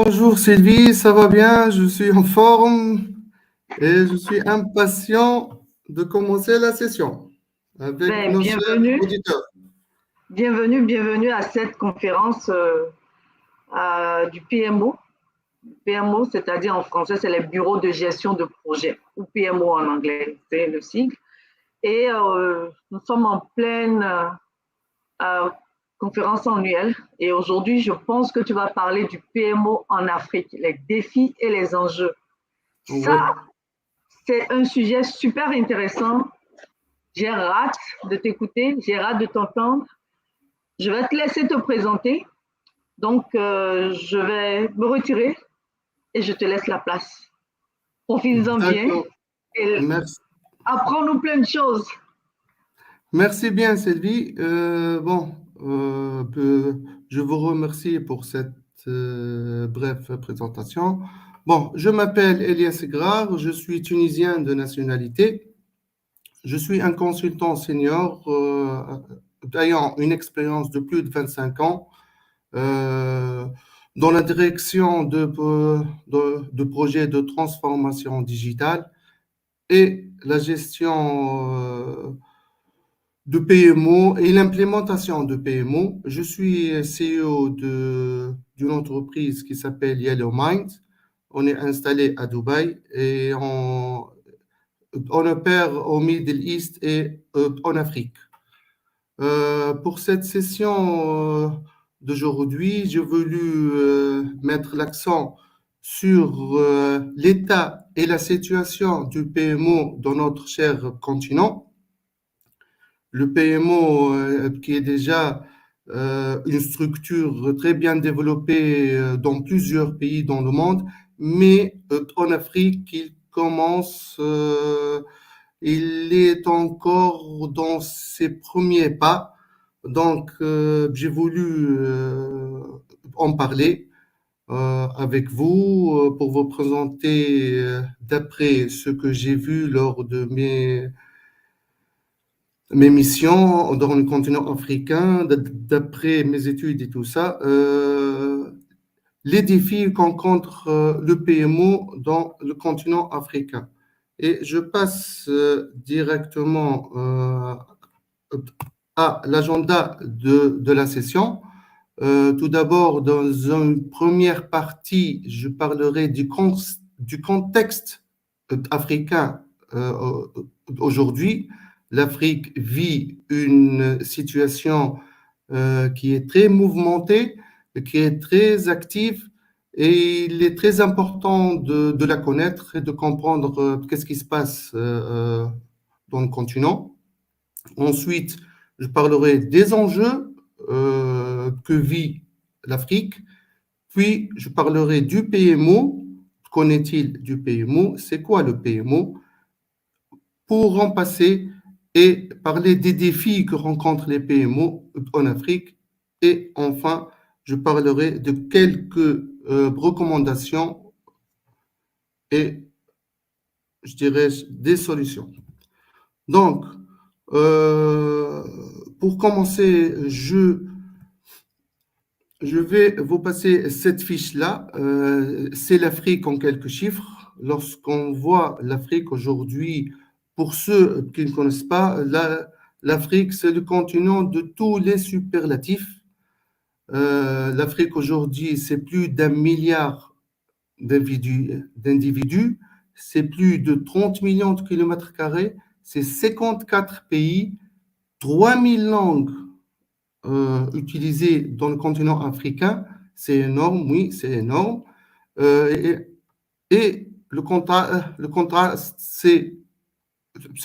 Bonjour Sylvie, ça va bien? Je suis en forme et je suis impatient de commencer la session avec Ben, nos chers bienvenue, auditeurs. bienvenue à cette conférence du PMO. PMO, c'est-à-dire en français, c'est les bureaux de gestion de projet, ou PMO en anglais, c'est le sigle. Et nous sommes en pleine euh, conférence annuelle. Et aujourd'hui, je pense que tu vas parler du PMO en Afrique, les défis et les enjeux. Ça, Oui, c'est un sujet super intéressant. J'ai hâte de t'écouter, j'ai hâte de t'entendre. Je vais te laisser te présenter. Donc, je vais me retirer et je te laisse la place. Profites-en bien d'accord. et Merci. apprends-nous plein de choses. Merci bien Sylvie. Je vous remercie pour cette brève présentation. Bon, je m'appelle Elias Grar, je suis tunisien de nationalité. Je suis un consultant senior ayant une expérience de plus de 25 ans euh, dans la direction de projets de transformation digitale et la gestion de PMO et l'implémentation de PMO. Je suis CEO d'une entreprise qui s'appelle Yellow Mind. On est installé à Dubaï et on opère au Middle East et en Afrique. Pour cette session d'aujourd'hui, j'ai voulu mettre l'accent sur l'état et la situation du PMO dans notre cher continent. Le PMO, qui est déjà une structure très bien développée dans plusieurs pays dans le monde, mais en Afrique, il est encore dans ses premiers pas. Donc, j'ai voulu en parler avec vous pour vous présenter, d'après ce que j'ai vu lors de mes missions dans le continent africain, d'après mes études et tout ça, les défis qu'encontre le PMO dans le continent africain. Et je passe directement à l'agenda de la session. Tout d'abord, dans une première partie, je parlerai du contexte africain aujourd'hui. L'Afrique vit une situation qui est très mouvementée, qui est très active, et il est très important de la connaître et de comprendre qu'est-ce qui se passe dans le continent. Ensuite, je parlerai des enjeux que vit l'Afrique. Puis, je parlerai du PMO. Qu'en est-il du PMO? C'est quoi le PMO? Pour en passer et parler des défis que rencontrent les PMO en Afrique. Et enfin, je parlerai de quelques recommandations et, je dirais, des solutions. Donc, euh, pour commencer, je vais vous passer cette fiche-là. C'est l'Afrique en quelques chiffres. Lorsqu'on voit l'Afrique aujourd'hui, pour ceux qui ne connaissent pas, l'Afrique, c'est le continent de tous les superlatifs. L'Afrique aujourd'hui, c'est plus d'1 milliard d'individus, c'est plus de 30 millions de kilomètres carrés, c'est 54 pays, 3000 langues utilisées dans le continent africain. C'est énorme, oui, c'est énorme. Et le contraste, c'est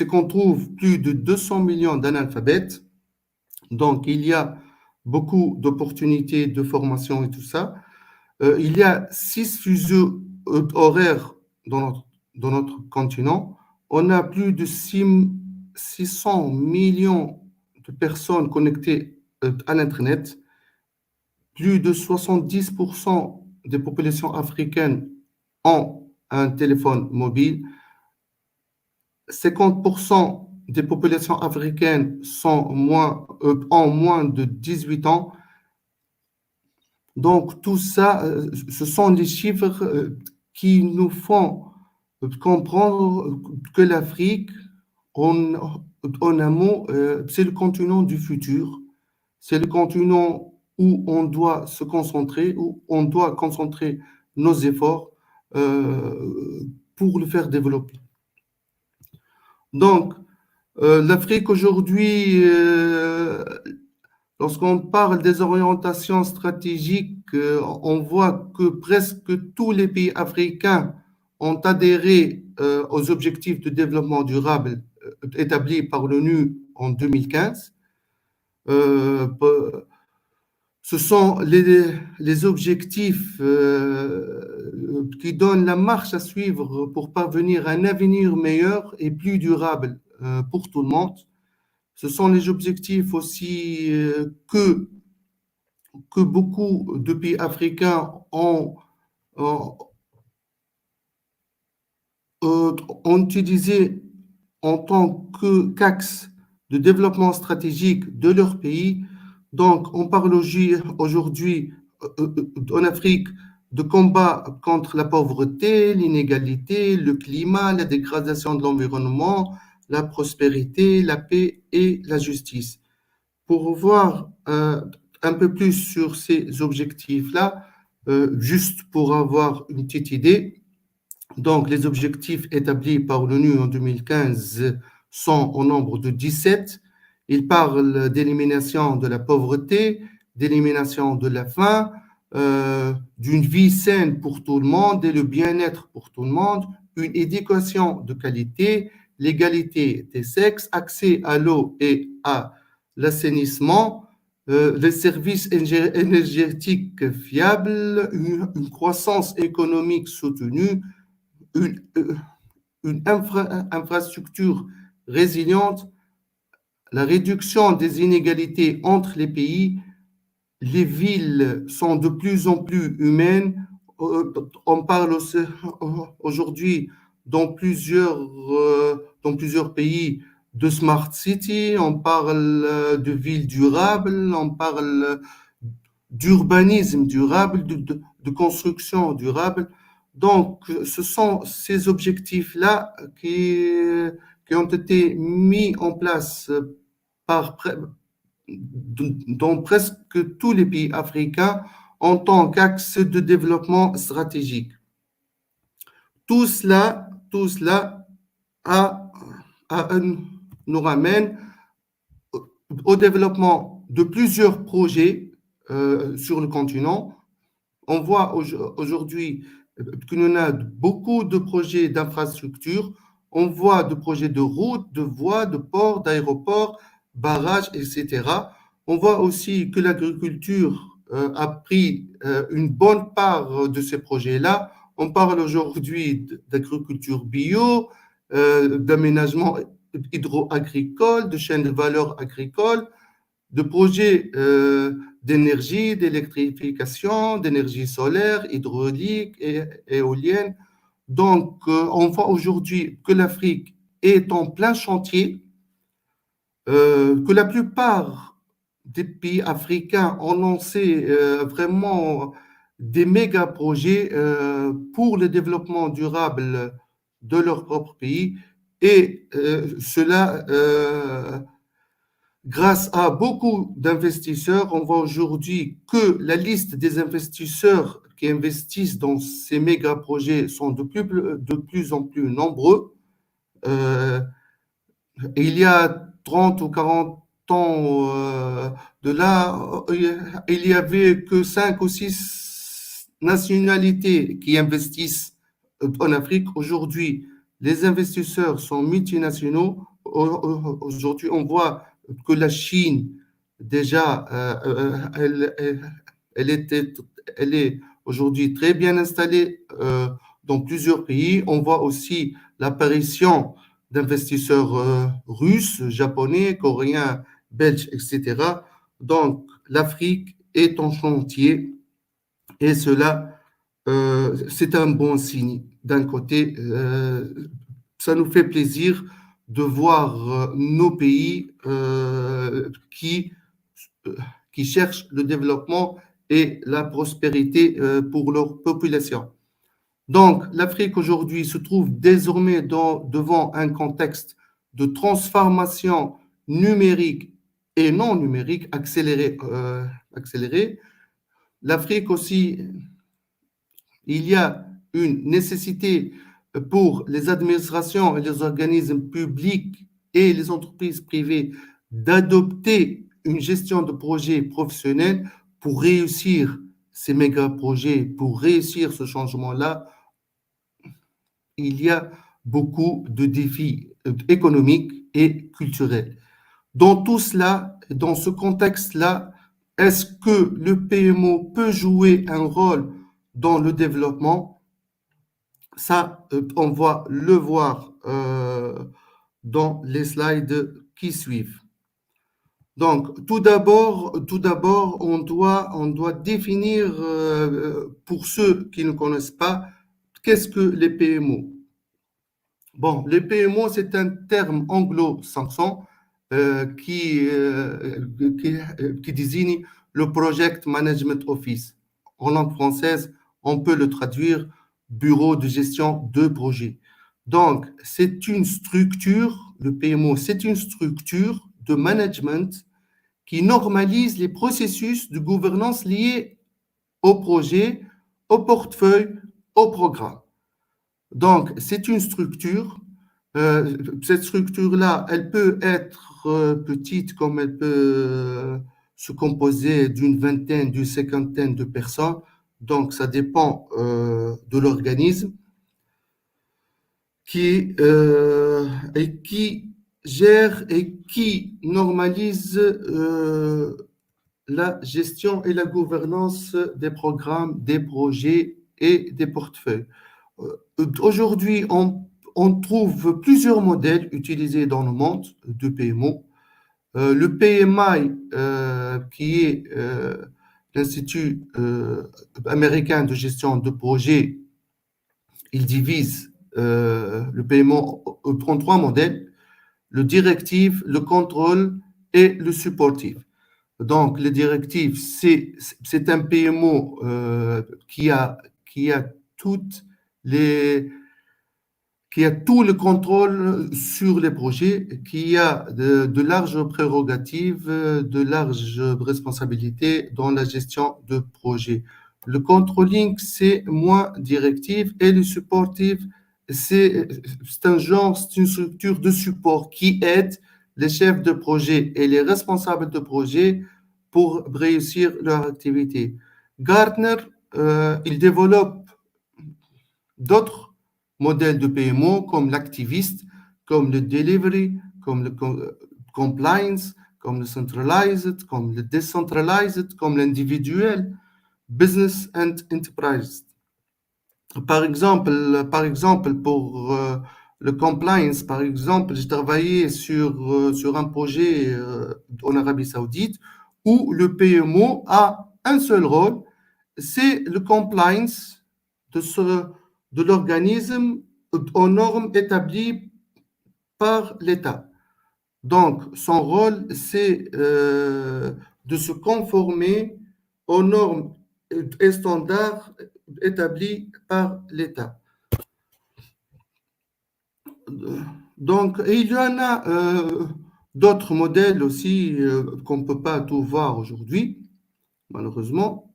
qu'on trouve plus de 200 millions d'analphabètes. Donc, il y a beaucoup d'opportunités de formation et tout ça. Il y a 6 fuseaux horaires dans notre continent. On a plus de 600 millions de personnes connectées à l'Internet. Plus de 70% des populations africaines ont un téléphone mobile. 50% des populations africaines ont moins de 18 ans. Donc, tout ça, ce sont les chiffres qui nous font comprendre que l'Afrique, en un mot, c'est le continent du futur. C'est le continent où on doit se concentrer, où on doit concentrer nos efforts pour le faire développer. Donc, l'Afrique aujourd'hui, lorsqu'on parle des orientations stratégiques, on voit que presque tous les pays africains ont adhéré aux objectifs de développement durable établis par l'ONU en 2015. Ce sont les objectifs qui donnent la marche à suivre pour parvenir à un avenir meilleur et plus durable pour tout le monde. Ce sont les objectifs aussi que beaucoup de pays africains ont utilisé en tant qu'axe de développement stratégique de leur pays. Donc, on parle aujourd'hui en Afrique de combat contre la pauvreté, l'inégalité, le climat, la dégradation de l'environnement, la prospérité, la paix et la justice. Pour voir un peu plus sur ces objectifs-là, juste pour avoir une petite idée, donc les objectifs établis par l'ONU en 2015 sont au nombre de 17. Ils parlent d'élimination de la pauvreté, d'élimination de la faim, d'une vie saine pour tout le monde et le bien-être pour tout le monde, une éducation de qualité, l'égalité des sexes, accès à l'eau et à l'assainissement, les services énergétiques fiables, une croissance économique soutenue, une infrastructure résiliente, la réduction des inégalités entre les pays, les villes sont de plus en plus humaines. On parle aujourd'hui dans plusieurs pays de smart city, on parle de villes durables, on parle d'urbanisme durable, de construction durable. Donc, ce sont ces objectifs-là qui ont été mis en place dans presque tous les pays africains en tant qu'axe de développement stratégique. Tout cela nous ramène au développement de plusieurs projets sur le continent. On voit aujourd'hui qu'on a beaucoup de projets d'infrastructures, on voit des projets de routes, de voies, de ports, d'aéroports, barrages, etc. On voit aussi que l'agriculture a pris une bonne part de ces projets-là. On parle aujourd'hui d'agriculture bio, d'aménagement hydro-agricole, de chaînes de valeur agricole, de projets d'énergie, d'électrification, d'énergie solaire, hydraulique et éolienne. Donc, on voit aujourd'hui que l'Afrique est en plein chantier, que la plupart des pays africains ont lancé vraiment des méga projets pour le développement durable de leur propre pays et cela grâce à beaucoup d'investisseurs. On voit aujourd'hui que la liste des investisseurs qui investissent dans ces méga projets sont de plus en plus nombreux. Il y a 30 ou 40 ans de là, il n'y avait que 5 ou 6 nationalités qui investissent en Afrique. Aujourd'hui, les investisseurs sont multinationaux. Aujourd'hui, on voit que la Chine, déjà, elle est aujourd'hui très bien installée dans plusieurs pays. On voit aussi l'apparition d'investisseurs russes, japonais, coréens, belges, etc. Donc, l'Afrique est en chantier et cela, c'est un bon signe. D'un côté, ça nous fait plaisir de voir nos pays qui cherchent le développement et la prospérité pour leur population. Donc, l'Afrique aujourd'hui se trouve désormais devant un contexte de transformation numérique et non numérique accélérée. L'Afrique aussi, il y a une nécessité pour les administrations et les organismes publics et les entreprises privées d'adopter une gestion de projets professionnels pour réussir ces méga projets, pour réussir ce changement-là. Il y a beaucoup de défis économiques et culturels. Dans tout cela, dans ce contexte-là, est-ce que le PMO peut jouer un rôle dans le développement? Ça, on va le voir dans les slides qui suivent. Donc, tout d'abord, on doit définir, pour ceux qui ne connaissent pas, qu'est-ce que les PMO? Bon, les PMO, c'est un terme anglo-saxon qui désigne le Project Management Office. En langue française, on peut le traduire Bureau de gestion de projet. Donc, c'est une structure, le PMO, c'est une structure de management qui normalise les processus de gouvernance liés au projet, au portefeuille, au programme. Donc, c'est une structure. Cette structure-là, elle peut être petite comme elle peut se composer d'une vingtaine, d'une cinquantaine de personnes. Donc, ça dépend de l'organisme qui gère et qui normalise la gestion et la gouvernance des programmes, des projets et des portefeuilles. Aujourd'hui, on trouve plusieurs modèles utilisés dans le monde de PMO. Le PMI, qui est l'Institut américain de gestion de projet, il divise le PMO en trois modèles, le directif, le contrôle et le supportif. Donc, le directif, c'est un PMO qui a tout le contrôle sur les projets, qui a de larges prérogatives, de larges responsabilités dans la gestion de projets. Le controlling, c'est moins directif et le supportif, c'est une structure de support qui aide les chefs de projet et les responsables de projet pour réussir leur activité. Gartner, il développe d'autres modèles de PMO comme l'activiste, comme le delivery, comme le compliance, comme le centralized, comme le decentralized, comme l'individuel, business and enterprise. Par exemple, pour le compliance, par exemple, j'ai travaillé sur un projet en Arabie Saoudite où le PMO a un seul rôle, c'est le compliance de l'organisme aux normes établies par l'État. Donc, son rôle, c'est de se conformer aux normes et standards établis par l'État. Donc, il y en a d'autres modèles aussi qu'on ne peut pas tout voir aujourd'hui, malheureusement.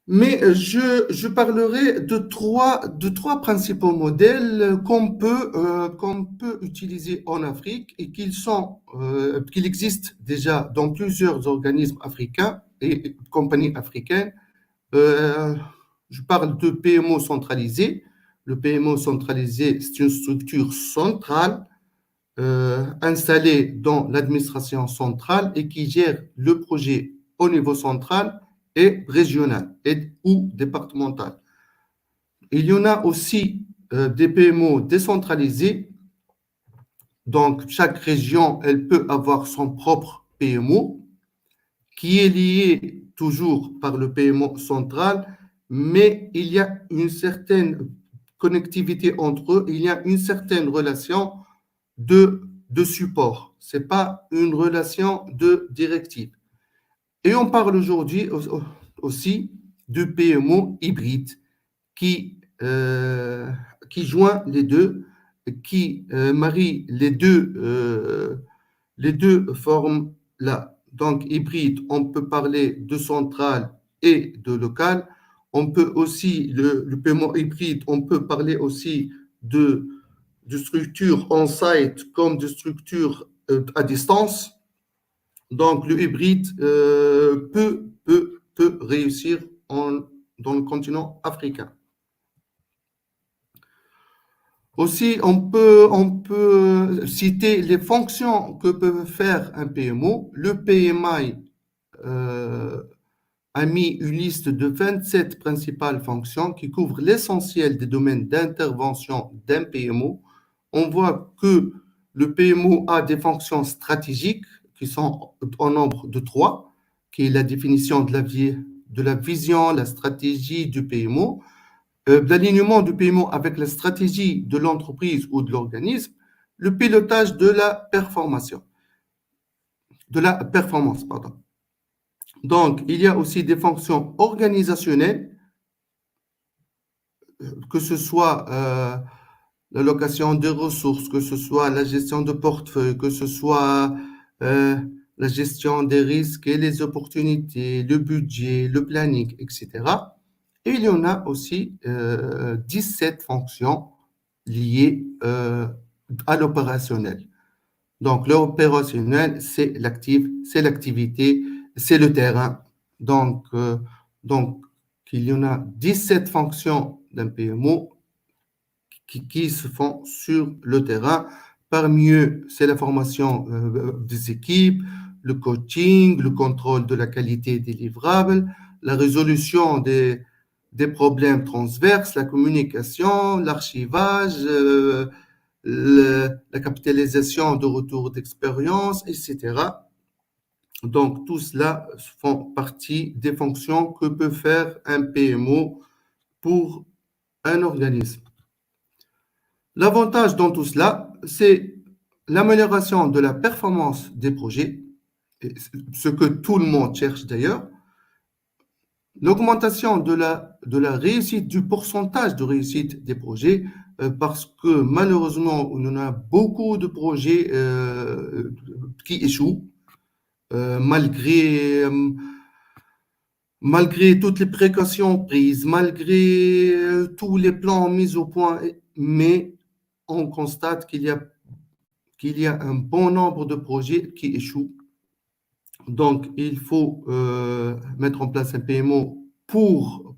Mais je parlerai de trois principaux modèles qu'on peut utiliser en Afrique et qu'il existe déjà dans plusieurs organismes africains et compagnies africaines. Je parle de PMO centralisé. Le PMO centralisé, c'est une structure centrale installée dans l'administration centrale et qui gère le projet au niveau central et régional ou départemental. Il y en a aussi des PMO décentralisés. Donc, chaque région, elle peut avoir son propre PMO qui est lié toujours par le PMO central, mais il y a une certaine connectivité entre eux, il y a une certaine relation de support. Ce n'est pas une relation de directive. Et on parle aujourd'hui aussi de PMO hybride qui joint les deux, qui marie les deux formes-là. Donc, hybride, on peut parler de centrale et de local. On peut aussi, le paiement hybride, on peut parler aussi de structures on-site comme de structures à distance. Donc, le hybride peut réussir dans le continent africain. Aussi, on peut citer les fonctions que peut faire un PMO. Le PMI a mis une liste de 27 principales fonctions qui couvrent l'essentiel des domaines d'intervention d'un PMO. On voit que le PMO a des fonctions stratégiques qui sont au nombre de 3, qui est la définition de la vision, la stratégie du PMO, l'alignement du PMO avec la stratégie de l'entreprise ou de l'organisme, le pilotage de la performance. Pardon. Donc, il y a aussi des fonctions organisationnelles, que ce soit l'allocation des ressources, que ce soit la gestion de portefeuille, que ce soit la gestion des risques et les opportunités, le budget, le planning, etc. Et il y en a aussi 17 fonctions liées à l'opérationnel. Donc, l'opérationnel, c'est l'activité, c'est le terrain. Donc, il y en a 17 fonctions d'un PMO qui se font sur le terrain. Parmi eux, c'est la formation des équipes, le coaching, le contrôle de la qualité des livrables, la résolution des problèmes transverses, la communication, l'archivage, la capitalisation de retour d'expérience, etc. Donc, tout cela font partie des fonctions que peut faire un PMO pour un organisme. L'avantage dans tout cela, c'est l'amélioration de la performance des projets, ce que tout le monde cherche d'ailleurs, l'augmentation de la réussite, du pourcentage de réussite des projets, parce que malheureusement, on en a beaucoup de projets qui échouent, malgré toutes les précautions prises, malgré tous les plans mis au point, mais on constate qu'il y a un bon nombre de projets qui échouent. Donc, il faut mettre en place un PMO pour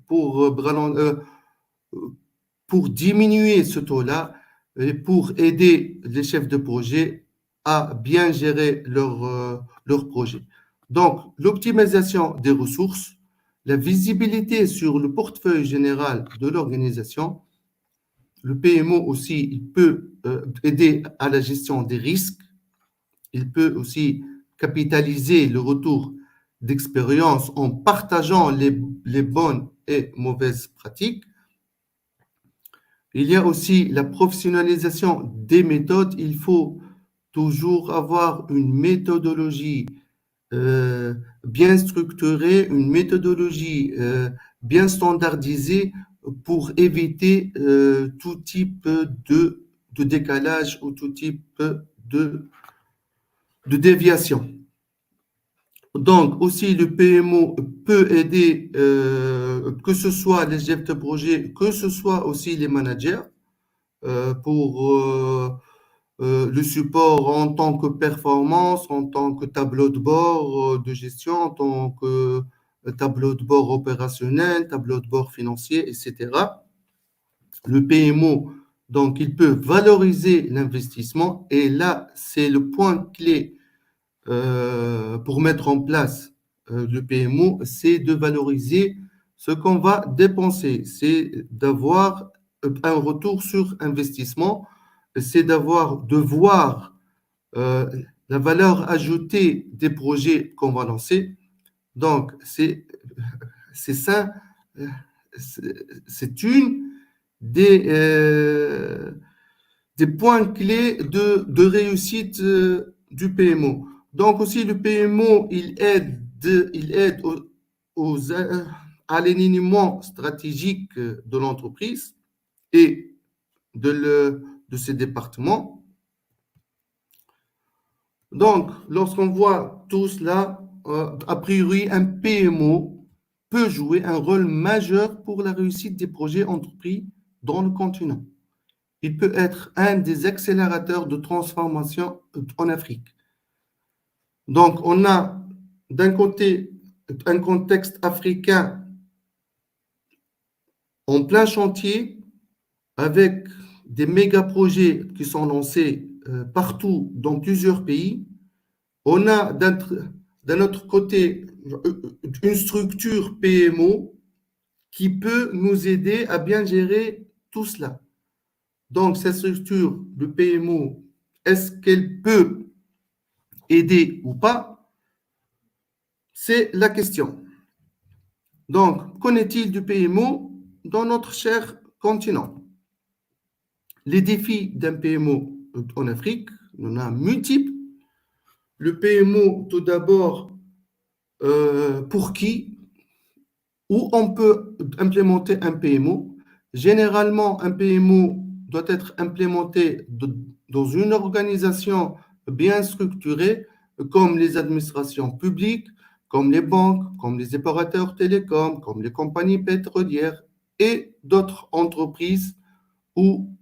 diminuer ce taux-là et pour aider les chefs de projet à bien gérer leur projet. Donc, l'optimisation des ressources, la visibilité sur le portefeuille général de l'organisation. Le PMO aussi, il peut aider à la gestion des risques. Il peut aussi capitaliser le retour d'expérience en partageant les bonnes et mauvaises pratiques. Il y a aussi la professionnalisation des méthodes. Il faut toujours avoir une méthodologie bien structurée, une méthodologie bien standardisée pour éviter tout type de décalage ou tout type de déviation. Donc, aussi, le PMO peut aider, que ce soit les chefs de projet, que ce soit aussi les managers, pour le support en tant que performance, en tant que tableau de bord de gestion, en tant que tableau de bord opérationnel, tableau de bord financier, etc. Le PMO, donc, il peut valoriser l'investissement et là, c'est le point clé pour mettre en place le PMO, c'est de valoriser ce qu'on va dépenser, c'est d'avoir un retour sur investissement, c'est de voir la valeur ajoutée des projets qu'on va lancer. Donc, c'est ça, c'est une des points clés de réussite du PMO. Donc aussi, le PMO, il aide il aide à l'alignement stratégique de l'entreprise et de ses départements. Donc, lorsqu'on voit tout cela, a priori, un PMO peut jouer un rôle majeur pour la réussite des projets entrepris dans le continent. Il peut être un des accélérateurs de transformation en Afrique. Donc, on a d'un côté un contexte africain en plein chantier avec des méga projets qui sont lancés partout dans plusieurs pays. On a d'un autre côté une structure PMO qui peut nous aider à bien gérer tout cela. Donc, cette structure de PMO, est-ce qu'elle peut aider ou pas? C'est la question. Donc, qu'en est-il du PMO dans notre cher continent? Les défis d'un PMO en Afrique, il y en a multiples. Le PMO, tout d'abord, pour qui? Où on peut implémenter un PMO? Généralement, un PMO doit être implémenté dans une organisation bien structurée, comme les administrations publiques, comme les banques, comme les opérateurs télécoms, comme les compagnies pétrolières et d'autres entreprises ou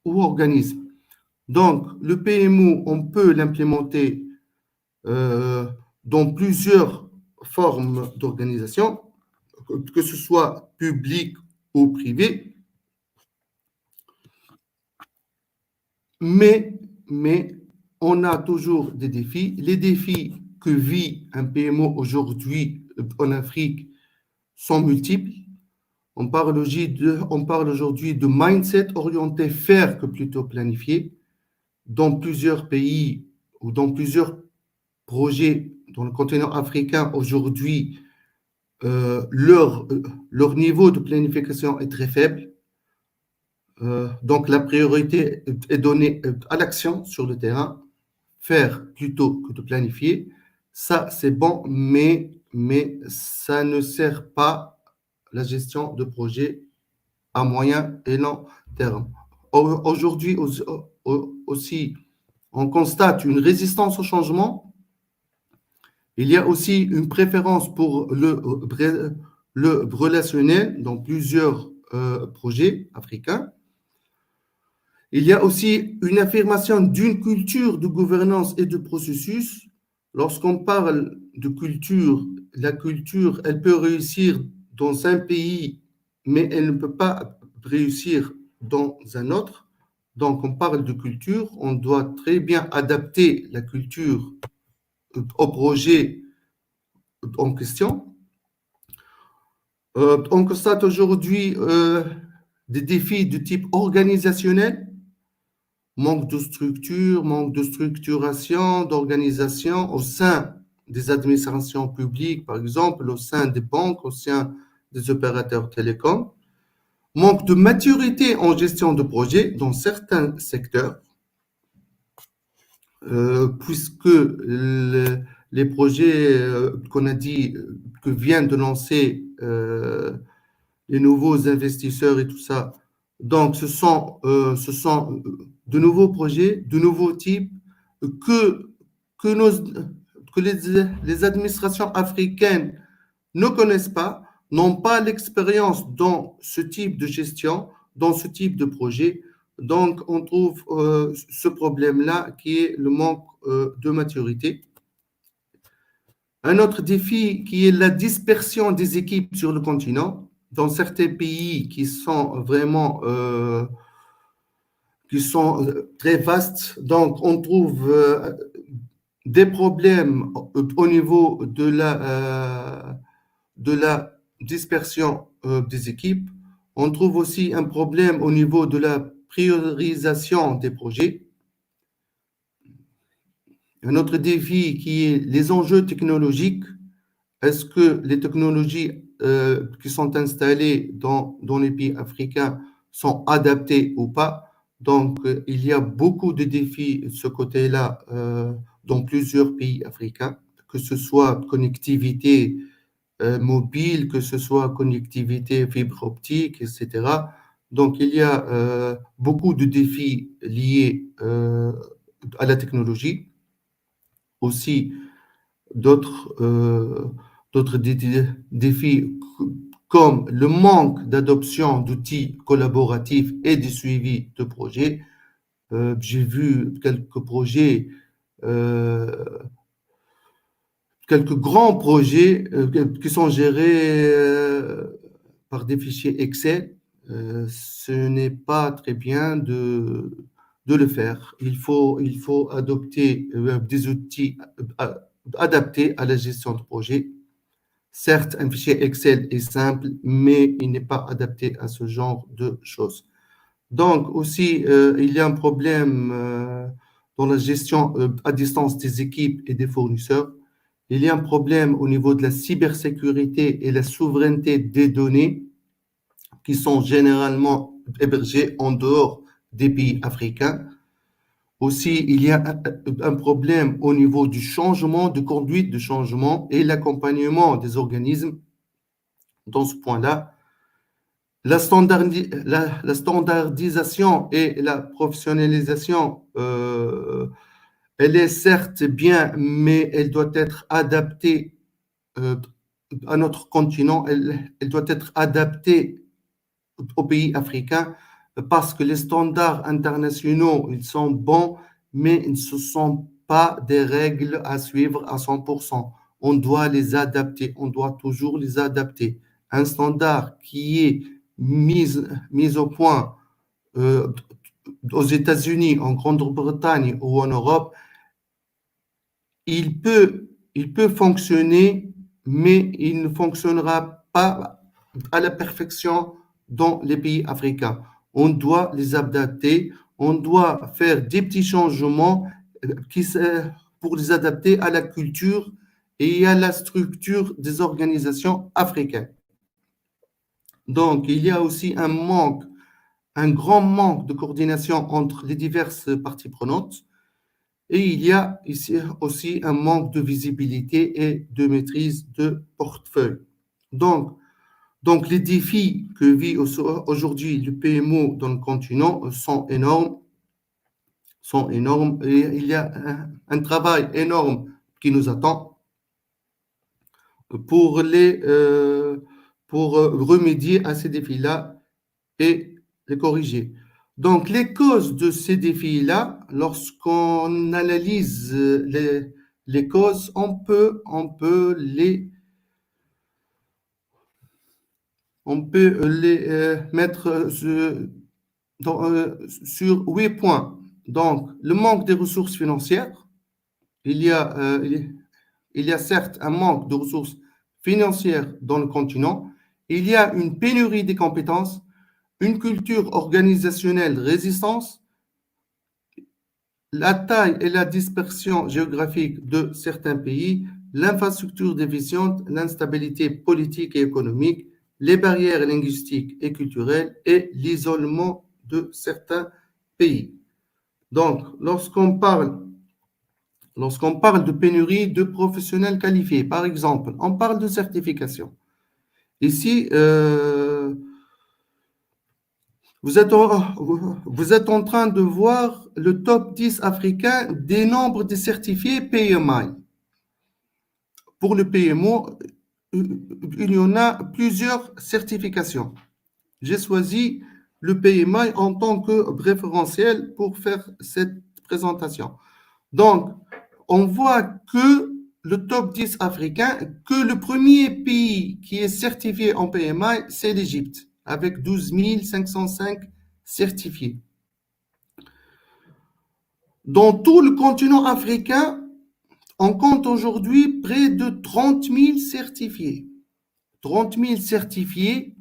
organismes. Donc, le PMO, on peut l'implémenter dans plusieurs formes d'organisation, que ce soit public ou privé, mais on a toujours des défis. Les défis que vit un PMO aujourd'hui en Afrique sont multiples. On parle aujourd'hui de mindset orienté faire que plutôt planifier. Dans plusieurs pays ou dans plusieurs projets dans le continent africain aujourd'hui, leur niveau de planification est très faible. Donc, la priorité est donnée à l'action sur le terrain, faire plutôt que de planifier. Ça, c'est bon, mais ça ne sert pas la gestion de projets à moyen et long terme. Aujourd'hui aussi, on constate une résistance au changement. Il y a aussi une préférence pour le relationnel dans plusieurs projets africains. Il y a aussi une affirmation d'une culture de gouvernance et de processus. Lorsqu'on parle de culture, la culture, elle peut réussir dans un pays, mais elle ne peut pas réussir dans un autre. Donc, on parle de culture, on doit très bien adapter la culture au projet en question. On constate aujourd'hui des défis de type organisationnel, manque de structure, manque de structuration, d'organisation au sein des administrations publiques, par exemple, au sein des banques, au sein des opérateurs télécoms, manque de maturité en gestion de projet dans certains secteurs, puisque les projets qu'on a dit, que viennent de lancer les nouveaux investisseurs et tout ça, donc ce sont de nouveaux projets, de nouveaux types que les administrations africaines ne connaissent pas, n'ont pas l'expérience dans ce type de gestion, dans ce type de projet. Donc, on trouve ce problème-là qui est le manque de maturité. Un autre défi qui est la dispersion des équipes sur le continent. Dans certains pays qui sont vraiment très vastes, donc on trouve des problèmes au niveau de la dispersion des équipes. On trouve aussi un problème au niveau de la priorisation des projets. Un autre défi qui est les enjeux technologiques. Est-ce que les technologies qui sont installées dans les pays africains sont adaptées ou pas? Donc, il y a beaucoup de défis de ce côté-là dans plusieurs pays africains, que ce soit connectivité mobile, que ce soit connectivité fibre optique, etc. Donc, il y a beaucoup de défis liés à la technologie, aussi d'autres défis comme le manque d'adoption d'outils collaboratifs et de suivi de projets. J'ai vu quelques grands projets qui sont gérés par des fichiers Excel. Ce n'est pas très bien de le faire. Il faut adopter des outils adaptés à la gestion de projet. Certes, un fichier Excel est simple, mais il n'est pas adapté à ce genre de choses. Donc aussi, il y a un problème dans la gestion à distance des équipes et des fournisseurs. Il y a un problème au niveau de la cybersécurité et la souveraineté des données qui sont généralement hébergées en dehors des pays africains. Aussi, il y a un problème au niveau du changement, de conduite de changement et l'accompagnement des organismes dans ce point-là. La standardisation et la professionnalisation, elle est certes bien, mais elle doit être adaptée à notre continent, elle doit être adaptée aux pays africains parce que les standards internationaux, ils sont bons, mais ce ne sont pas des règles à suivre à 100%. On doit les adapter, on doit toujours les adapter. Un standard qui est mis au point aux États-Unis, en Grande-Bretagne ou en Europe, il peut fonctionner, mais il ne fonctionnera pas à la perfection dans les pays africains. On doit les adapter, on doit faire des petits changements pour les adapter à la culture et à la structure des organisations africaines. Donc, il y a aussi un grand manque de coordination entre les diverses parties prenantes. Et il y a ici aussi un manque de visibilité et de maîtrise de portefeuille. Donc les défis que vit aujourd'hui le PMO dans le continent sont énormes. Et il y a un travail énorme qui nous attend pour remédier à ces défis-là et les corriger. Donc, les causes de ces défis-là, lorsqu'on analyse les causes, on peut les mettre sur 8 points. Donc, le manque des ressources financières. Il y a certes un manque de ressources financières dans le continent. Il y a une pénurie des compétences, une culture organisationnelle résistance, la taille et la dispersion géographique de certains pays, l'infrastructure déficiente, l'instabilité politique et économique, les barrières linguistiques et culturelles et l'isolement de certains pays. Donc, lorsqu'on parle de pénurie de professionnels qualifiés, par exemple, on parle de certification. Ici, vous êtes en train de voir le top 10 africain des nombres de certifiés PMI. Pour le PMO, il y en a plusieurs certifications. J'ai choisi le PMI en tant que référentiel pour faire cette présentation. Donc, on voit que le top 10 africain, que le premier pays qui est certifié en PMI, c'est l'Égypte, avec 12 505 certifiés. Dans tout le continent africain, on compte aujourd'hui près de 30 000 certifiés. 30 000 certifiés,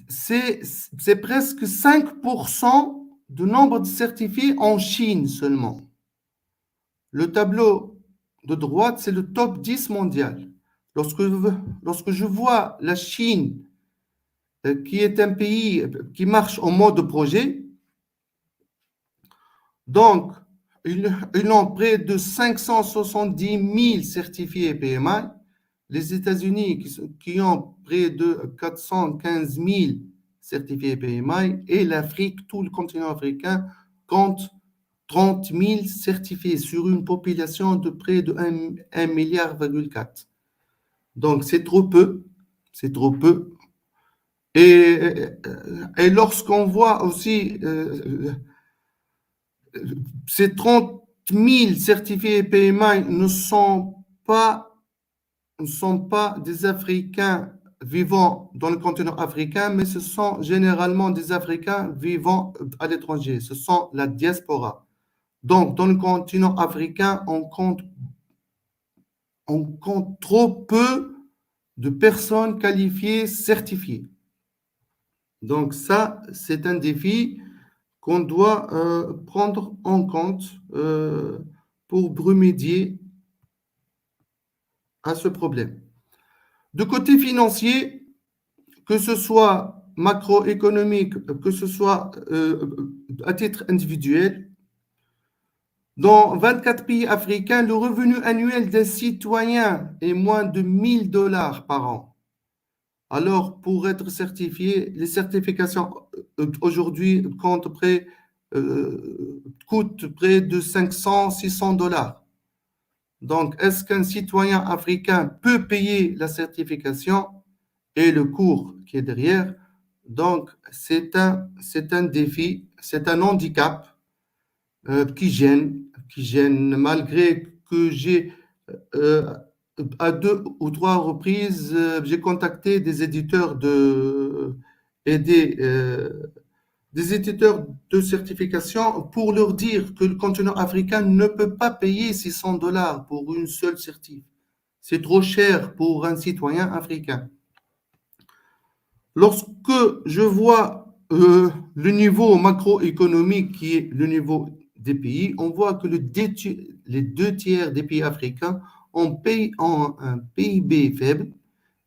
c'est presque 5% du nombre de certifiés en Chine seulement. Le tableau de droite, c'est le top 10 mondial. Lorsque je vois la Chine, qui est un pays qui marche en mode projet, donc ils ont près de 570 000 certifiés PMI. Les États-Unis qui ont près de 415 000 certifiés PMI et l'Afrique, tout le continent africain, compte 30 000 certifiés sur une population de près de 1,4 milliard. Donc, c'est trop peu. C'est trop peu. Et lorsqu'on voit aussi ces 30 000 certifiés PMI ne sont pas des Africains vivant dans le continent africain, mais ce sont généralement des Africains vivant à l'étranger. Ce sont la diaspora. Donc, dans le continent africain, on compte trop peu de personnes qualifiées, certifiées. Donc, ça, c'est un défi qu'on doit prendre en compte pour remédier à ce problème. De côté financier, que ce soit macroéconomique, que ce soit à titre individuel, dans 24 pays africains, le revenu annuel des citoyens est moins de 1 000 $ par an. Alors, pour être certifié, les certifications aujourd'hui coûtent près de 500-600 $. Donc, est-ce qu'un citoyen africain peut payer la certification et le cours qui est derrière? Donc, c'est un défi, c'est un handicap qui gêne, malgré que j'ai à 2 ou 3 reprises, j'ai contacté des éditeurs et des éditeurs de certification pour leur dire que le continent africain ne peut pas payer 600 $ pour une seule certif. C'est trop cher pour un citoyen africain. Lorsque je vois le niveau macroéconomique qui est le niveau des pays, on voit que les 2 tiers des pays africains ont un PIB faible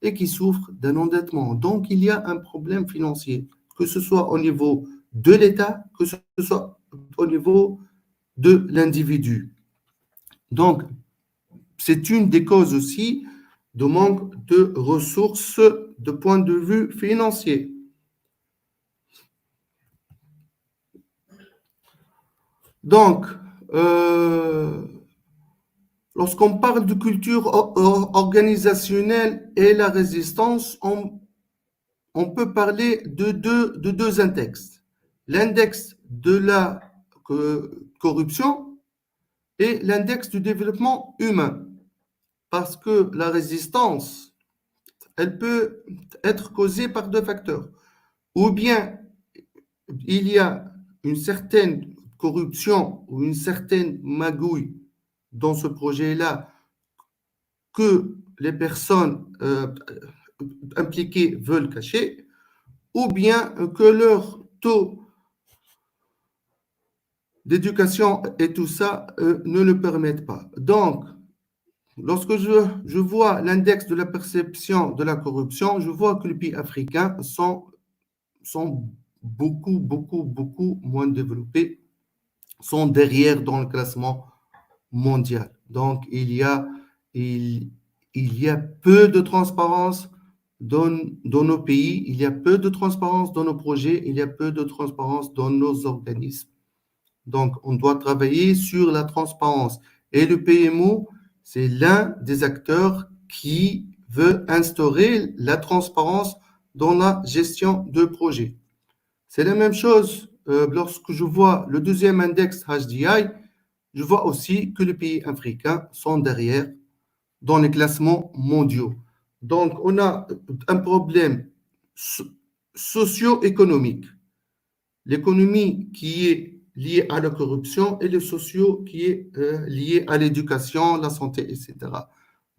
et qui souffrent d'un endettement. Donc, il y a un problème financier, que ce soit au niveau de l'État, que ce soit au niveau de l'individu. Donc, c'est une des causes aussi de manque de ressources de point de vue financier. Donc, lorsqu'on parle de culture organisationnelle et la résistance, on peut parler de deux index. L'index de la corruption et l'index du développement humain. Parce que la résistance, elle peut être causée par 2 facteurs. Ou bien il y a une certaine corruption ou une certaine magouille dans ce projet-là que les personnes impliquées veulent cacher, ou bien que leur taux d'éducation et tout ça ne le permettent pas. Donc, lorsque je vois l'index de la perception de la corruption, je vois que les pays africains sont beaucoup moins développés, sont derrière dans le classement mondial. Donc, il y a peu de transparence dans nos pays, il y a peu de transparence dans nos projets, il y a peu de transparence dans nos organismes. Donc, on doit travailler sur la transparence. Et le PMO, c'est l'un des acteurs qui veut instaurer la transparence dans la gestion de projets. C'est la même chose lorsque je vois le deuxième index HDI, je vois aussi que les pays africains sont derrière dans les classements mondiaux. Donc, on a un problème socio-économique. L'économie qui est liée à la corruption et le socio qui est lié à l'éducation, la santé, etc.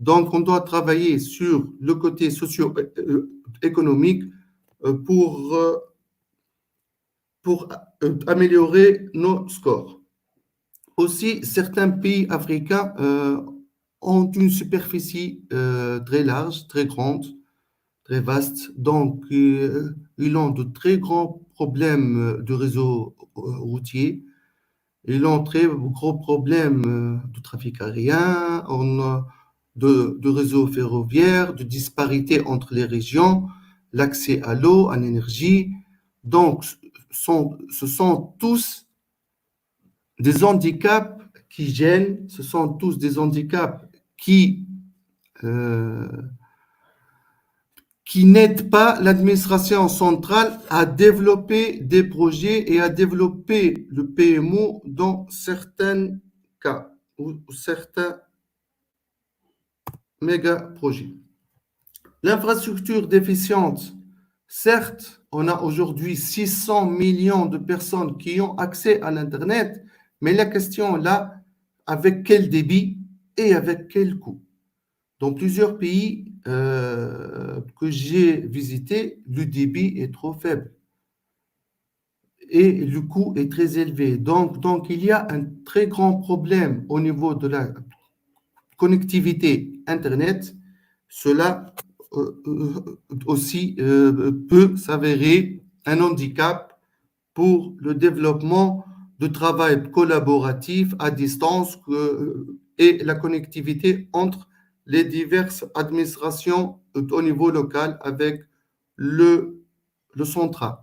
Donc, on doit travailler sur le côté socio-économique pour améliorer nos scores. Aussi, certains pays africains ont une superficie très large, très grande, très vaste. Donc, ils ont de très grands problèmes de réseau routier. Ils ont très gros problèmes de trafic aérien, de réseau ferroviaire, de disparité entre les régions, l'accès à l'eau, à l'énergie. Donc, ce sont tous des handicaps qui gênent, ce sont tous des handicaps euh, qui n'aident pas l'administration centrale à développer des projets et à développer le PMO dans certains cas ou certains méga projets. L'infrastructure déficiente, certes, on a aujourd'hui 600 millions de personnes qui ont accès à l'Internet, mais la question là, avec quel débit et avec quel coût? Dans plusieurs pays que j'ai visités, le débit est trop faible et le coût est très élevé. Donc, il y a un très grand problème au niveau de la connectivité Internet. Cela aussi peut s'avérer un handicap pour le développement de travail collaboratif à distance et la connectivité entre les diverses administrations au niveau local avec le central.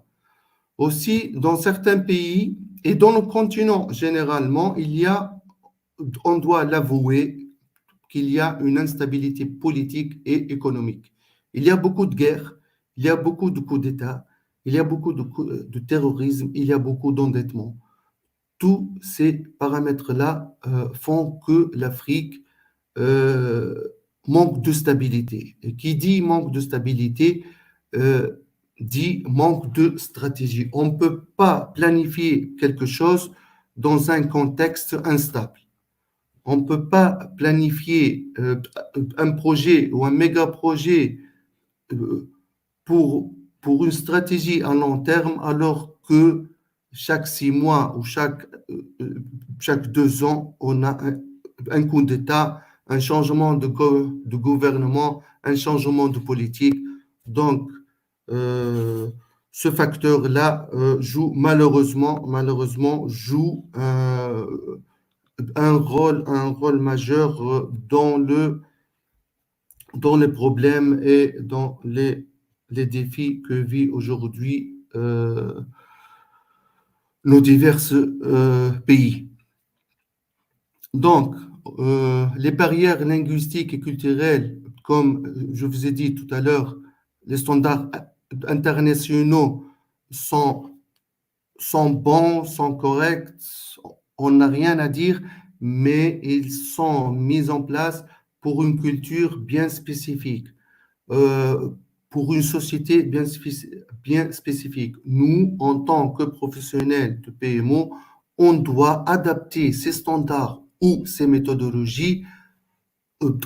Aussi, dans certains pays et dans le continent généralement, on doit l'avouer, qu'il y a une instabilité politique et économique. Il y a beaucoup de guerres, il y a beaucoup de coups d'État, il y a beaucoup de terrorisme, il y a beaucoup d'endettement. Tous ces paramètres-là font que l'Afrique euh, manque de stabilité. Et qui dit manque de stabilité dit manque de stratégie. On ne peut pas planifier quelque chose dans un contexte instable. On ne peut pas planifier un projet ou un méga projet euh, pour, pour une stratégie à long terme alors que chaque 6 mois ou chaque 2 ans, on a un coup d'État, un changement de gouvernement, un changement de politique. Donc, euh, ce facteur-là malheureusement, joue un rôle majeur dans les problèmes et dans les défis que vit aujourd'hui nos divers pays. Donc, les barrières linguistiques et culturelles, comme je vous ai dit tout à l'heure, les standards internationaux sont, sont bons, sont corrects, on n'a rien à dire, mais ils sont mis en place pour une culture bien spécifique, euh, pour une société bien spécifique. Nous, en tant que professionnels de PMO, on doit adapter ces standards ou ces méthodologies euh,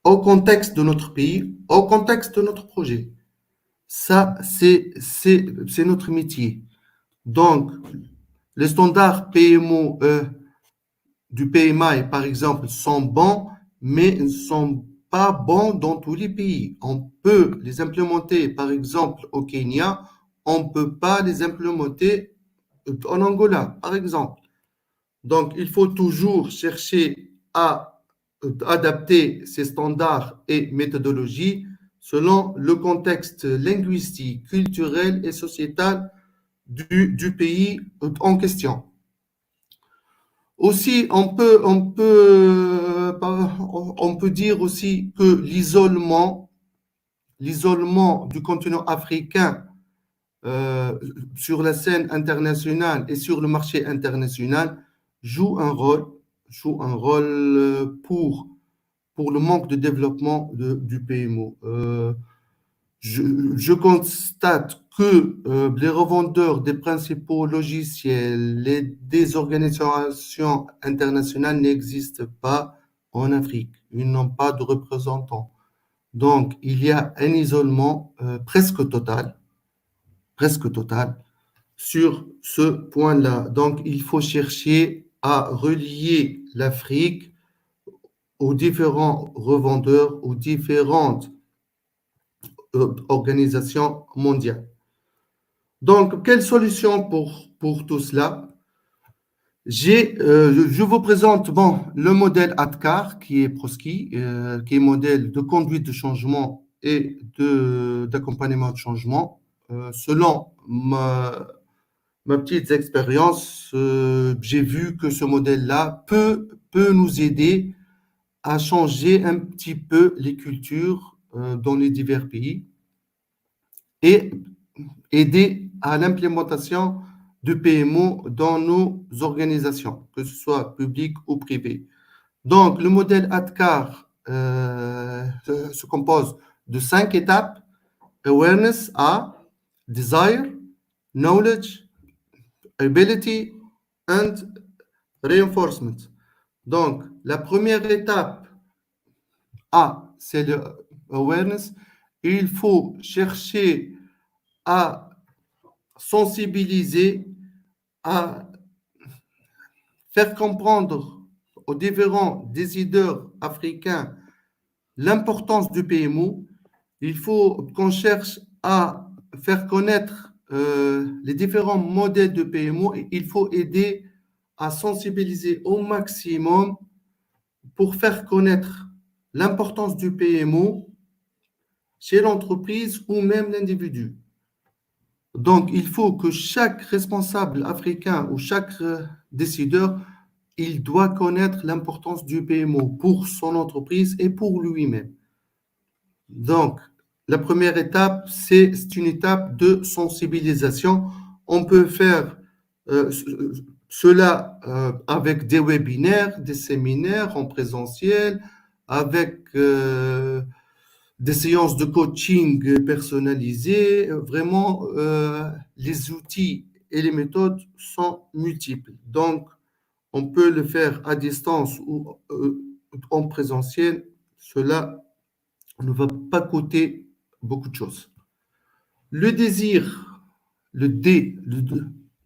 au contexte de notre pays, au contexte de notre projet. Ça, c'est notre métier. Donc, les standards PMO du PMI, par exemple, sont bons, mais ne sont pas bons dans tous les pays. On peut les implémenter, par exemple, au Kenya, on ne peut pas les implémenter en Angola, par exemple. Donc, il faut toujours chercher à adapter ces standards et méthodologies selon le contexte linguistique, culturel et sociétal du pays en question. Aussi, on peut dire aussi que l'isolement du continent africain sur la scène internationale et sur le marché international joue un rôle, pour le manque de développement du PMO. Je constate que les revendeurs des principaux logiciels et des organisations internationales n'existent pas en Afrique. Ils n'ont pas de représentants. Donc, il y a un isolement presque total sur ce point-là. Donc, il faut chercher à relier l'Afrique aux différents revendeurs, aux différentes organisations mondiales. Donc, quelle solution pour tout cela? Je vous présente le modèle ADKAR qui est Prosky, qui est modèle de conduite de changement et d'accompagnement de changement. Selon ma petite expérience, j'ai vu que ce modèle-là peut nous aider à changer un petit peu les cultures dans les divers pays et aider à l'implémentation de PMO dans nos organisations, que ce soit publiques ou privées. Donc, le modèle ADKAR se compose de 5 étapes: awareness, A; desire, knowledge, ability and reinforcement. Donc, la première étape, A, c'est le awareness. Il faut chercher à sensibiliser, à faire comprendre aux différents décideurs africains l'importance du PMO. Il faut qu'on cherche à faire connaître les différents modèles de PMO. Il faut aider à sensibiliser au maximum pour faire connaître l'importance du PMO chez l'entreprise ou même l'individu. Donc, il faut que chaque responsable africain ou chaque décideur, il doit connaître l'importance du PMO pour son entreprise et pour lui-même. Donc, la première étape, c'est une étape de sensibilisation. On peut faire cela avec des webinaires, des séminaires en présentiel, avec des séances de coaching personnalisées. Vraiment, les outils et les méthodes sont multiples. Donc, on peut le faire à distance ou en présentiel. Cela ne va pas coûter beaucoup de choses. Le désir, le D,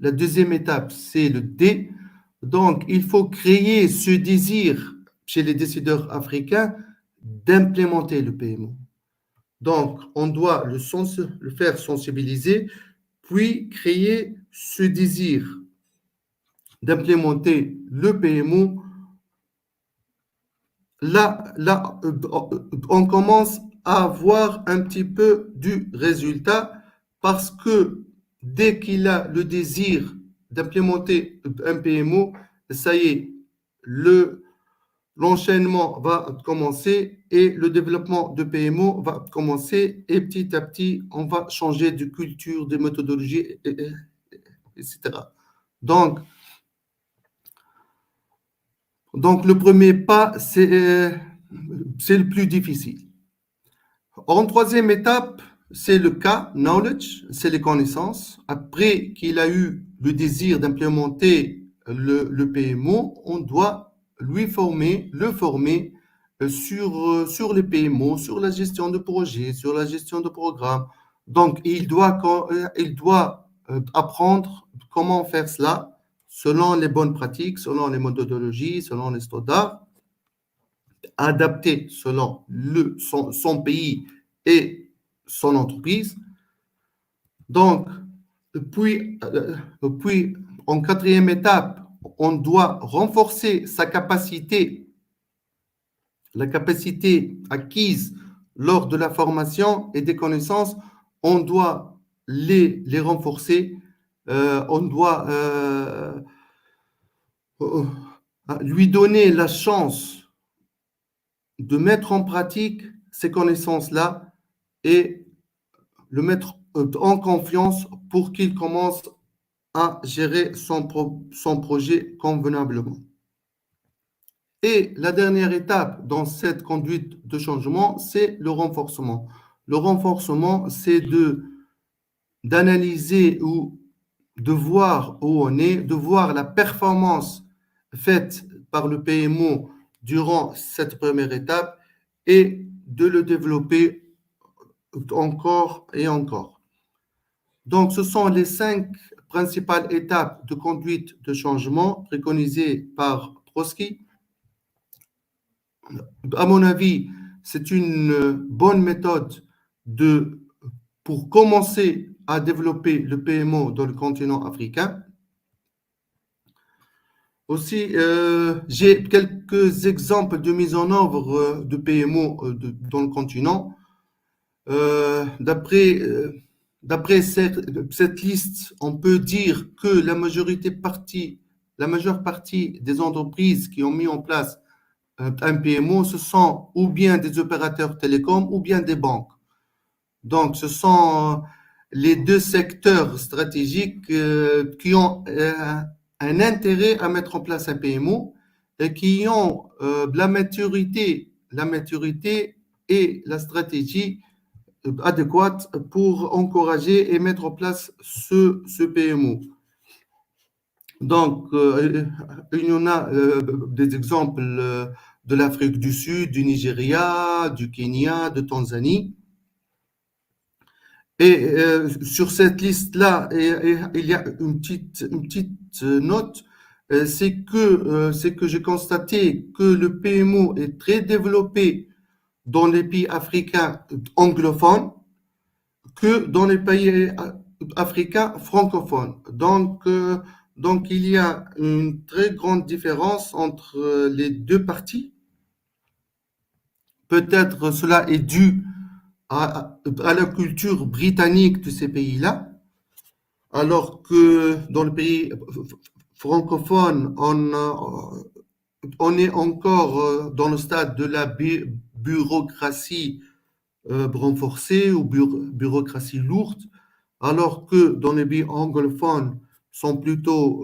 la deuxième étape, c'est le D. Donc, il faut créer ce désir chez les décideurs africains d'implémenter le PMO. Donc, on doit le faire sensibiliser, puis créer ce désir d'implémenter le PMO. Là, on commence à avoir un petit peu du résultat parce que dès qu'il a le désir d'implémenter un PMO, ça y est, l'enchaînement va commencer et le développement de PMO va commencer et petit à petit, on va changer de culture, de méthodologie, etc. Donc, le premier pas, c'est le plus difficile. En troisième étape, c'est le K, knowledge, c'est les connaissances. Après qu'il a eu le désir d'implémenter le PMO, on doit le former sur les PMO, sur la gestion de projet, sur la gestion de programme. Donc, il doit apprendre comment faire cela selon les bonnes pratiques, selon les méthodologies, selon les standards, adaptés selon son pays et son entreprise. Donc, puis en quatrième étape, on doit renforcer sa capacité, la capacité acquise lors de la formation et des connaissances, on doit les renforcer, on doit lui donner la chance de mettre en pratique ces connaissances-là et le mettre en confiance pour qu'il commence à gérer son projet convenablement. Et la dernière étape dans cette conduite de changement, c'est le renforcement. Le renforcement, c'est d'analyser ou de voir où on est, de voir la performance faite par le PMO durant cette première étape et de le développer encore et encore. Donc, ce sont les 5 principales étapes de conduite de changement préconisées par Prosky. À mon avis, c'est une bonne méthode pour commencer à développer le PMO dans le continent africain. Aussi, j'ai quelques exemples de mise en œuvre de PMO dans le continent. Euh, d'après euh, d'après cette liste, on peut dire que la majeure partie des entreprises qui ont mis en place un PMO, ce sont ou bien des opérateurs télécoms ou bien des banques. Donc, ce sont les deux secteurs stratégiques qui ont un intérêt à mettre en place un PMO et qui ont la maturité et la stratégie adéquate pour encourager et mettre en place ce PMO. Donc, il y en a des exemples de l'Afrique du Sud, du Nigeria, du Kenya, de Tanzanie. Et sur cette liste-là, il y a une petite note, c'est que j'ai constaté que le PMO est très développé dans les pays africains anglophones que dans les pays africains francophones. Donc il y a une très grande différence entre les deux parties. Peut-être cela est dû à la culture britannique de ces pays-là, alors que dans le pays francophone, on est encore dans le stade de la bureaucratie renforcée ou bureaucratie lourde, alors que dans les pays anglophones sont plutôt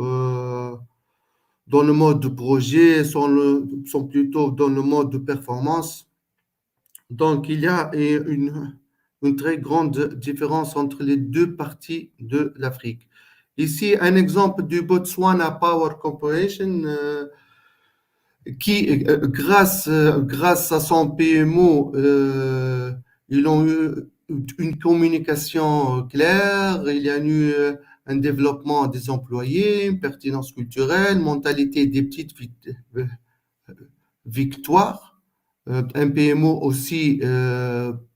dans le mode de projet, sont plutôt dans le mode de performance. Donc, il y a une très grande différence entre les deux parties de l'Afrique. Ici, un exemple du Botswana Power Corporation qui, grâce à son PMO, ils ont eu une communication claire, il y a eu un développement des employés, une pertinence culturelle, mentalité des petites victoires. Un PMO aussi,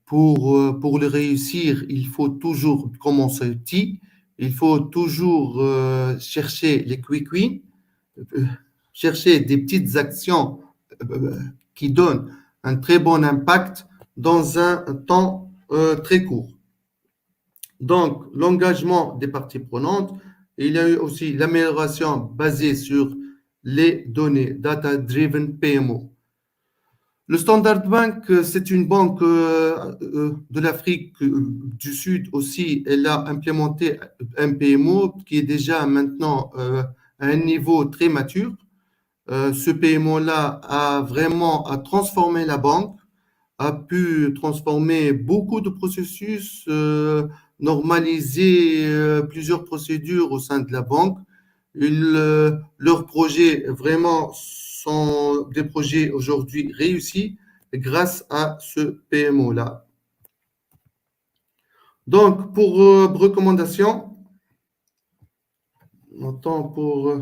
pour le réussir, il faut toujours commencer petit, il faut toujours chercher les quick wins, euh, chercher des petites actions qui donnent un très bon impact dans un temps très court. Donc, l'engagement des parties prenantes, il y a eu aussi l'amélioration basée sur les données, data-driven PMO. Le Standard Bank, c'est une banque de l'Afrique du Sud aussi. Elle a implémenté un PMO qui est déjà maintenant à un niveau très mature. Ce PMO-là a vraiment transformé la banque, a pu transformer beaucoup de processus, normaliser plusieurs procédures au sein de la banque. Leurs projets vraiment sont des projets aujourd'hui réussis grâce à ce PMO-là. Donc, pour recommandations, on attend pour...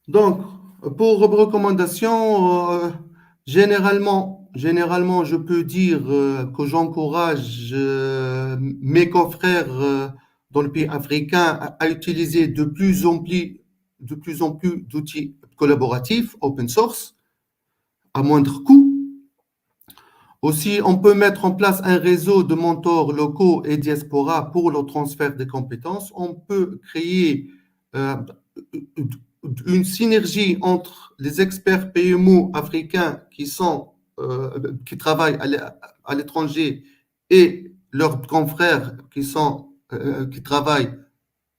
Donc, pour recommandations, généralement, je peux dire que j'encourage mes confrères dans le pays africain à utiliser de plus en plus d'outils collaboratifs, open source, à moindre coût. Aussi, on peut mettre en place un réseau de mentors locaux et diaspora pour le transfert des compétences. On peut créer euh, une synergie entre les experts PMO africains qui travaillent à l'étranger et leurs confrères qui travaillent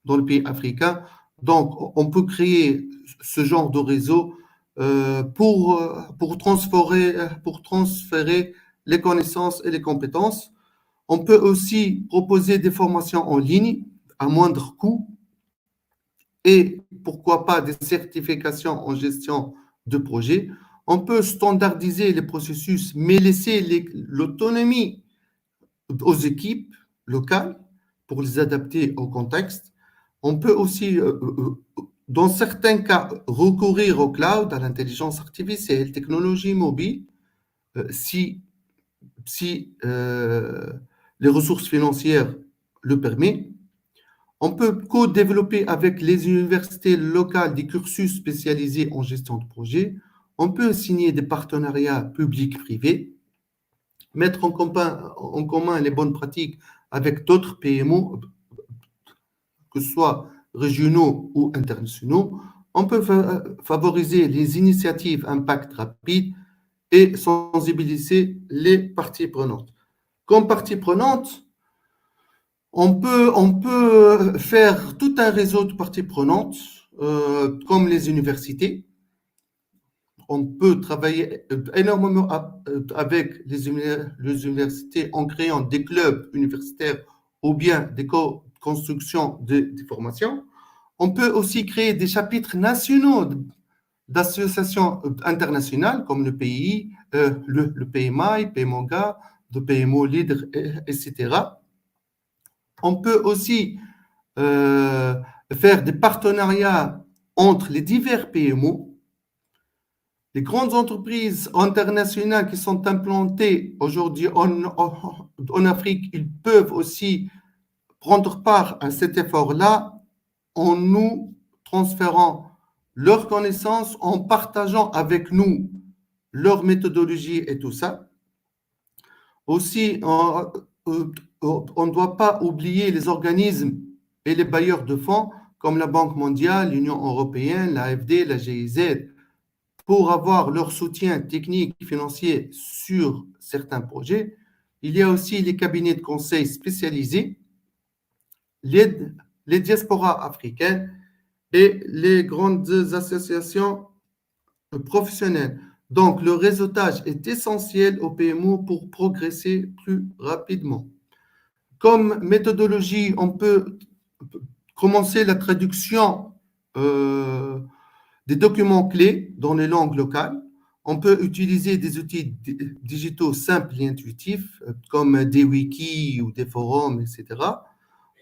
dans le pays africain. Donc, on peut créer ce genre de réseau pour transférer les connaissances et les compétences. On peut aussi proposer des formations en ligne à moindre coût et pourquoi pas des certifications en gestion de projet. On peut standardiser les processus, mais laisser l'autonomie aux équipes locales pour les adapter au contexte. On peut aussi, dans certains cas, recourir au cloud, à l'intelligence artificielle, technologie mobile, si les ressources financières le permettent. On peut co-développer avec les universités locales des cursus spécialisés en gestion de projet. On peut signer des partenariats publics-privés, mettre en commun les bonnes pratiques avec d'autres PMO, que ce soit régionaux ou internationaux. On peut favoriser les initiatives impact rapide et sensibiliser les parties prenantes. Comme partie prenante, on peut faire tout un réseau de parties prenantes, comme les universités. On peut travailler énormément avec les universités en créant des clubs universitaires ou bien des constructions de formations. On peut aussi créer des chapitres nationaux d'associations internationales comme le PI, le PMI, PMOGA, le PMO Leader, etc. On peut aussi faire des partenariats entre les divers PMO. Les grandes entreprises internationales qui sont implantées aujourd'hui en Afrique, ils peuvent aussi prendre part à cet effort-là en nous transférant leurs connaissances, en partageant avec nous leur méthodologie et tout ça. Aussi, on ne doit pas oublier les organismes et les bailleurs de fonds comme la Banque mondiale, l'Union européenne, l'AFD, la GIZ, pour avoir leur soutien technique et financier sur certains projets. Il y a aussi les cabinets de conseil spécialisés, les diasporas africaines et les grandes associations professionnelles. Donc, le réseautage est essentiel au PMO pour progresser plus rapidement. Comme méthodologie, on peut commencer la traduction des documents clés dans les langues locales. On peut utiliser des outils digitaux simples et intuitifs, comme des wikis ou des forums, etc.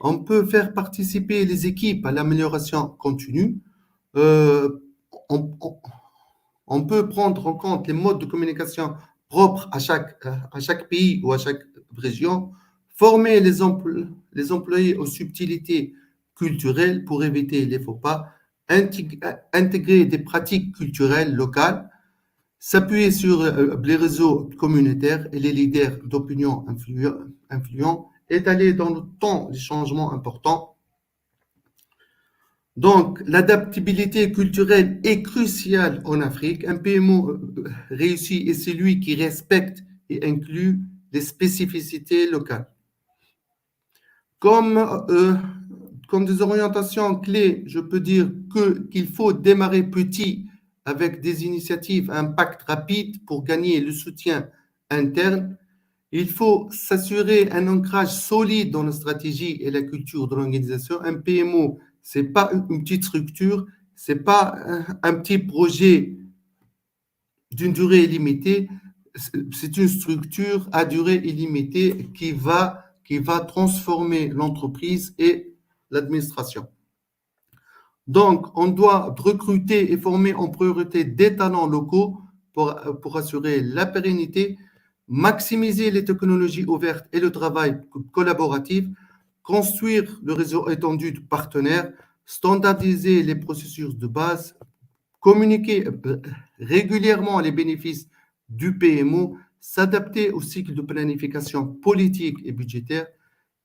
On peut faire participer les équipes à l'amélioration continue. On peut prendre en compte les modes de communication propres à chaque pays ou à chaque région, former les employés aux subtilités culturelles pour éviter les faux pas, intégrer des pratiques culturelles locales, s'appuyer sur les réseaux communautaires et les leaders d'opinion influents, étaler dans le temps les changements importants. Donc, l'adaptabilité culturelle est cruciale en Afrique. Un PMO réussi est celui qui respecte et inclut les spécificités locales. Comme des orientations clés, je peux dire qu'il faut démarrer petit avec des initiatives à impact rapide pour gagner le soutien interne. Il faut s'assurer un ancrage solide dans la stratégie et la culture de l'organisation. Un PMO, ce n'est pas une petite structure, ce n'est pas un petit projet d'une durée illimitée, c'est une structure à durée illimitée qui va transformer l'entreprise et l'administration. Donc, on doit recruter et former en priorité des talents locaux pour assurer la pérennité, maximiser les technologies ouvertes et le travail collaboratif, construire le réseau étendu de partenaires, standardiser les processus de base, communiquer régulièrement les bénéfices du PMO, s'adapter au cycle de planification politique et budgétaire,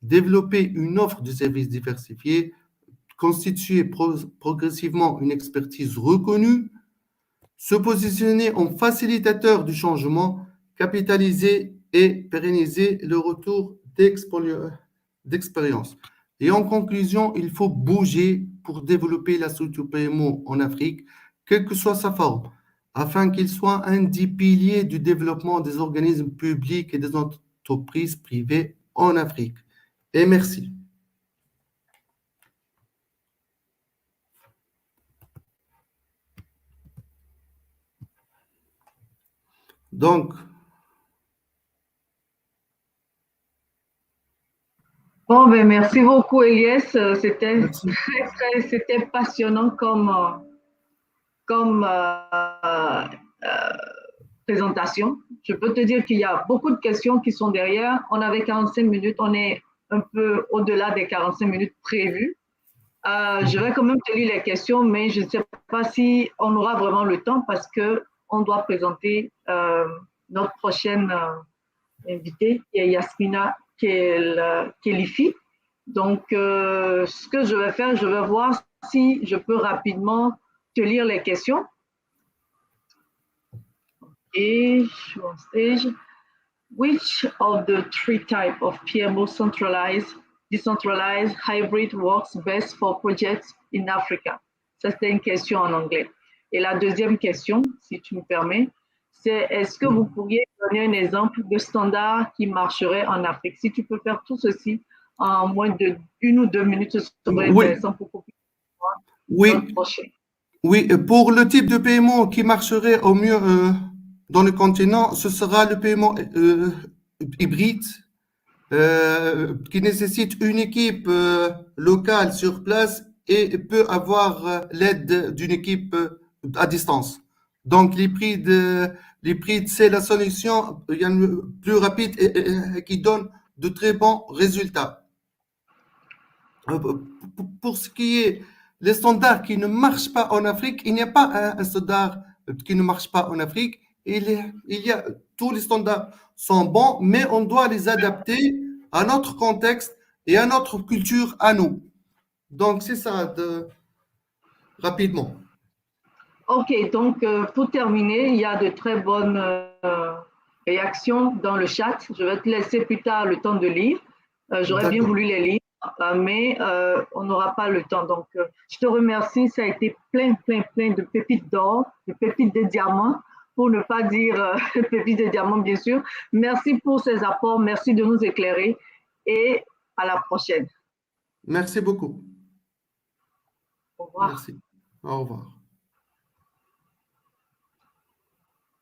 développer une offre de services diversifiés, constituer progressivement une expertise reconnue, se positionner en facilitateur du changement, capitaliser et pérenniser le retour d'expérience. Et en conclusion, il faut bouger pour développer la structure PMO en Afrique, quelle que soit sa forme, afin qu'il soit un des piliers du développement des organismes publics et des entreprises privées en Afrique. Et merci. Donc, bon, ben, merci beaucoup, Elias. C'était passionnant comme présentation. Je peux te dire qu'il y a beaucoup de questions qui sont derrière. On avait 45 minutes, on est un peu au-delà des 45 minutes prévues. Je vais quand même te lire les questions, mais je ne sais pas si on aura vraiment le temps parce qu'on doit présenter notre prochaine invitée, qui est Yasmina Kelifi. Donc, ce que je vais faire, je vais voir si je peux rapidement te lire les questions. Et je suis on stage. Which of the three types of PMO centralized, decentralized, hybrid works best for projects in Africa? Ça, c'était une question en anglais. Et la deuxième question, si tu me permets, c'est est-ce que vous pourriez donner un exemple de standard qui marcherait en Afrique? Si tu peux faire tout ceci en moins de 1 ou 2 minutes, ce serait Oui, intéressant pour qu'on puisse voir notre oui, prochain. oui. Pour le type de paiement qui marcherait au mieux dans le continent, ce sera le paiement hybride qui nécessite une équipe locale sur place et peut avoir l'aide d'une équipe à distance. Donc, c'est la solution plus rapide et qui donne de très bons résultats. Pour ce qui est les standards qui ne marchent pas en Afrique, il n'y a pas un standard qui ne marche pas en Afrique. Tous les standards sont bons, mais on doit les adapter à notre contexte et à notre culture à nous. Donc, c'est ça, rapidement. Ok, donc pour terminer, il y a de très bonnes réactions dans le chat. Je vais te laisser plus tard le temps de lire. J'aurais bien D'accord. voulu les lire, mais on n'aura pas le temps. Donc, je te remercie. Ça a été plein de pépites d'or, de pépites de diamants, pour ne pas dire pépites de diamants, bien sûr. Merci pour ces apports. Merci de nous éclairer et à la prochaine. Merci beaucoup. Au revoir. Merci. Au revoir.